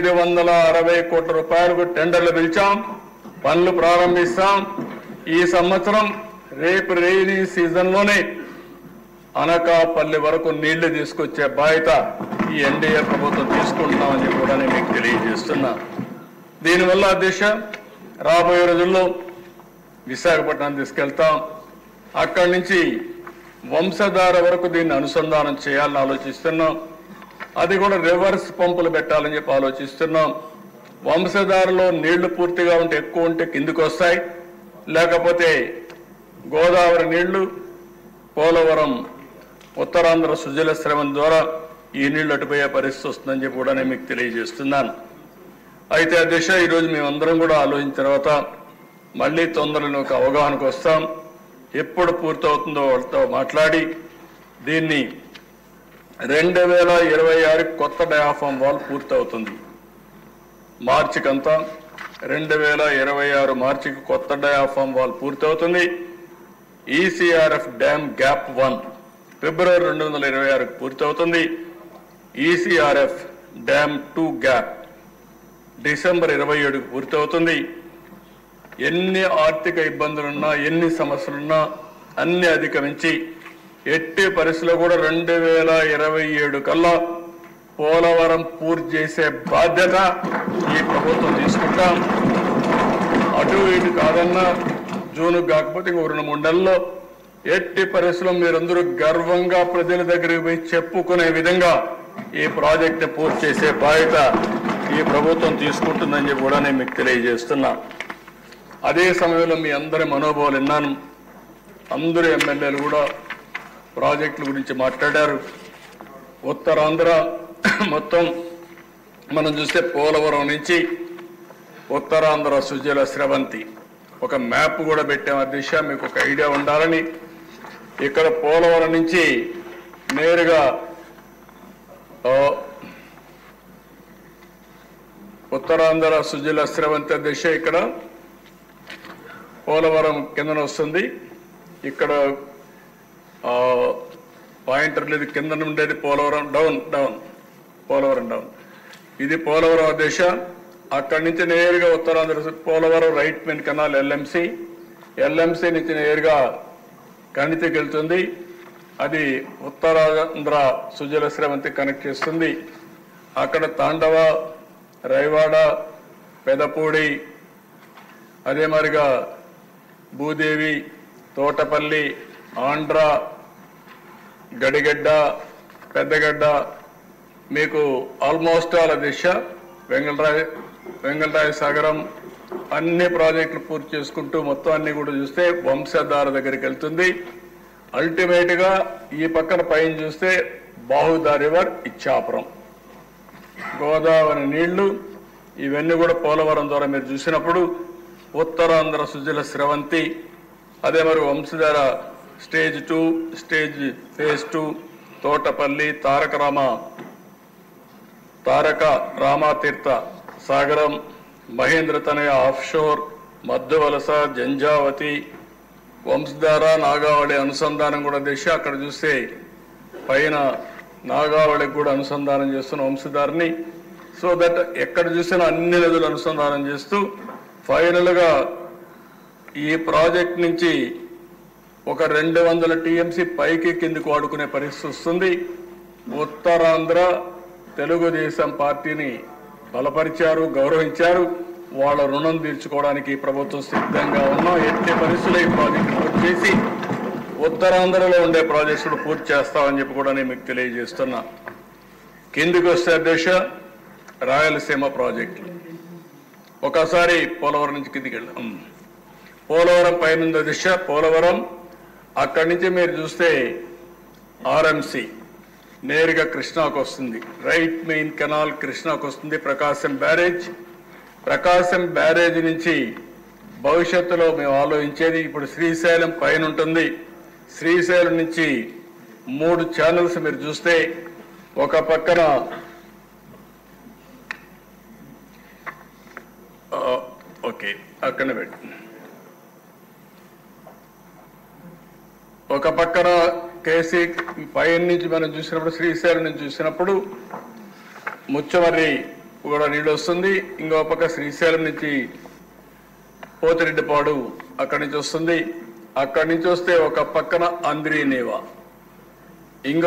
960 కోట్ల రూపాయలకు టెండర్లు పిలిచాం, పనులు ప్రారంభిస్తాం. ఈ సంవత్సరం రేపు రెయినీ సీజన్లోనే అనకాపల్లి వరకు నీళ్లు తీసుకొచ్చే బాధ్యత ఈ ఎన్డీఏ ప్రభుత్వం తీసుకుంటున్నామని చెప్పి కూడా నేను మీకు తెలియజేస్తున్నా. దీనివల్ల దిశ రాబోయే రోజుల్లో విశాఖపట్నం తీసుకెళ్తాం. అక్కడి నుంచి వంశధార వరకు దీన్ని అనుసంధానం చేయాలని ఆలోచిస్తున్నాం. అది కూడా రివర్స్ పంపులు పెట్టాలని చెప్పి ఆలోచిస్తున్నాం. వంశధారలో నీళ్లు పూర్తిగా ఉంటే ఎక్కువ ఉంటే కిందికి వస్తాయి, లేకపోతే గోదావరి నీళ్లు పోలవరం ఉత్తరాంధ్ర సుజల శ్రవణం ద్వారా ఈ నీళ్లు అటుపోయే పరిస్థితి వస్తుందని చెప్పి కూడా నేను మీకు తెలియజేస్తున్నాను. అయితే అధ్యక్ష, ఈరోజు మేమందరం కూడా ఆలోచించిన తర్వాత మళ్ళీ తొందరలో ఒక అవగాహనకు వస్తాం. ఎప్పుడు పూర్తవుతుందో వాళ్ళతో మాట్లాడి దీన్ని 2026 కొత్త డయాఫామ్ వాల్ పూర్తవుతుంది. మార్చికంతా 2026 మార్చికి కొత్త డయాఫామ్ వాల్ పూర్తవుతుంది. ఈసీఆర్ఎఫ్ డ్యామ్ గ్యాప్ 1 ఫిబ్రవరి 2026కి పూర్తవుతుంది. ఈసీఆర్ఎఫ్ డ్యామ్ 2 గ్యాప్ డిసెంబర్ 27కి పూర్తవుతుంది. ఎన్ని ఆర్థిక ఇబ్బందులున్నా, ఎన్ని సమస్యలున్నా అన్ని అధిగమించి ఎట్టి పరిస్థితుల్లో కూడా 2027 కల్లా పోలవరం పూర్తి చేసే బాధ్యత ఈ ప్రభుత్వం తీసుకుంటాం. అటు ఇటు కాదన్నా జూన్ కాకపోతే ఇంకో 2-3 నెలల్లో ఎట్టి పరిస్థితుల్లో మీరందరూ గర్వంగా ప్రజల దగ్గరికి పోయి చెప్పుకునే విధంగా ఈ ప్రాజెక్ట్ పూర్తి చేసే బాధ్యత ఈ ప్రభుత్వం తీసుకుంటుందని చెప్పి కూడా నేను మీకు తెలియజేస్తున్నా. అదే సమయంలో మీ అందరి మనోభావాలు విన్నాను. అందరూ ఎమ్మెల్యేలు కూడా ప్రాజెక్టుల గురించి మాట్లాడారు. ఉత్తరాంధ్ర మొత్తం మనం చూస్తే పోలవరం నుంచి ఉత్తరాంధ్ర సుజల స్రవంతి ఒక మ్యాప్ కూడా పెట్టాం. ఆ దిశ మీకు ఒక ఐడియా ఉండాలని ఇక్కడ పోలవరం నుంచి నేరుగా ఉత్తరాంధ్ర సుజల స్రవంతి దిశ ఇక్కడ పోలవరం కిందన వస్తుంది. ఇక్కడ పాయింటర్ లేదు, కింద ఉండేది పోలవరం డౌన్ పోలవరం డౌన్. ఇది పోలవరం దిశ. అక్కడి నుంచి నేరుగా Uttarandhra Polavaram right main canal LMC నుంచి నేరుగా కణితికి వెళ్తుంది. అది ఉత్తరాంధ్ర సుజల స్రవంతి కనెక్ట్ చేస్తుంది. అక్కడ తాండవ, రైవాడ, పెదపూడి, అదే మరిగా భూదేవి, తోటపల్లి, ఆంధ్ర, గడిగడ్డ, పెద్దగడ్డ, మీకు ఆల్మోస్ట్ ఆల్ దిశ వెంగళరాయ సాగరం అన్ని ప్రాజెక్టులు పూర్తి చేసుకుంటూ మొత్తం అన్ని కూడా చూస్తే వంశధార దగ్గరికి వెళ్తుంది. అల్టిమేట్గా ఈ పక్కన పైన చూస్తే బాహుదా రివర్, ఇచ్చాపురం, గోదావరి నీళ్లు ఇవన్నీ కూడా పోలవరం ద్వారా మీరు చూసినప్పుడు ఉత్తరాంధ్ర సుజల స్రవంతి, అదే మరి వంశధార స్టేజ్ 2 ఫేజ్ 2 తోటపల్లి, తారక రామాతీర్థ సాగరం, మహేంద్ర తనయ ఆఫ్షోర్, మధ్యవలస, జంజావతి, వంశధార, నాగావళి అనుసంధానం కూడా దిశ. అక్కడ చూస్తే పైన నాగావళికి కూడా అనుసంధానం చేస్తున్న వంశధారని. సో దట్ ఎక్కడ చూసినా అన్ని నదులు అనుసంధానం చేస్తూ ఫైనల్గా ఈ ప్రాజెక్ట్ నుంచి ఒక 200 టీఎంసీ పైకి కిందికి వాడుకునే పరిస్థితి వస్తుంది. ఉత్తరాంధ్ర తెలుగుదేశం పార్టీని బలపరిచారు, గౌరవించారు. వాళ్ళ రుణం తీర్చుకోవడానికి ప్రభుత్వం సిద్ధంగా ఉన్నాం. ఎట్టి పరిస్థితుల్లో ఈ ప్రాజెక్టు పూర్తి చేసి ఉత్తరాంధ్రలో ఉండే ప్రాజెక్టులు పూర్తి చేస్తామని చెప్పి కూడా నేను మీకు తెలియజేస్తున్నా. కిందికి వస్తే అధ్యక్ష రాయలసీమ ప్రాజెక్టులు ఒకసారి పోలవరం నుంచి కిందికి వెళ్ళాం. పోలవరం పైన దిశ పోలవరం, అక్కడి నుంచి మీరు చూస్తే ఆర్ఎంసి నేరుగా కృష్ణాకు వస్తుంది. రైట్ మెయిన్ కెనాల్ కృష్ణాకు వస్తుంది. ప్రకాశం బ్యారేజ్ నుంచి భవిష్యత్తులో మేము ఆలోచించేది ఇప్పుడు శ్రీశైలం పైన ఉంటుంది. శ్రీశైలం నుంచి 3 ఛానల్స్ మీరు చూస్తే ఒక పక్కన ఓకే అక్కడనే పెట్టి ఒక పక్కన కేసీ పైన నుంచి మనం చూసినప్పుడు శ్రీశైలం నుంచి చూసినప్పుడు ముచ్చమర్రి కూడా నీళ్ళు వస్తుంది. ఇంకో పక్క శ్రీశైలం నుంచి పోతిరెడ్డిపాడు అక్కడి నుంచి వస్తుంది. అక్కడి నుంచి వస్తే ఒక పక్కన అంద్రీనేవా, ఇంకో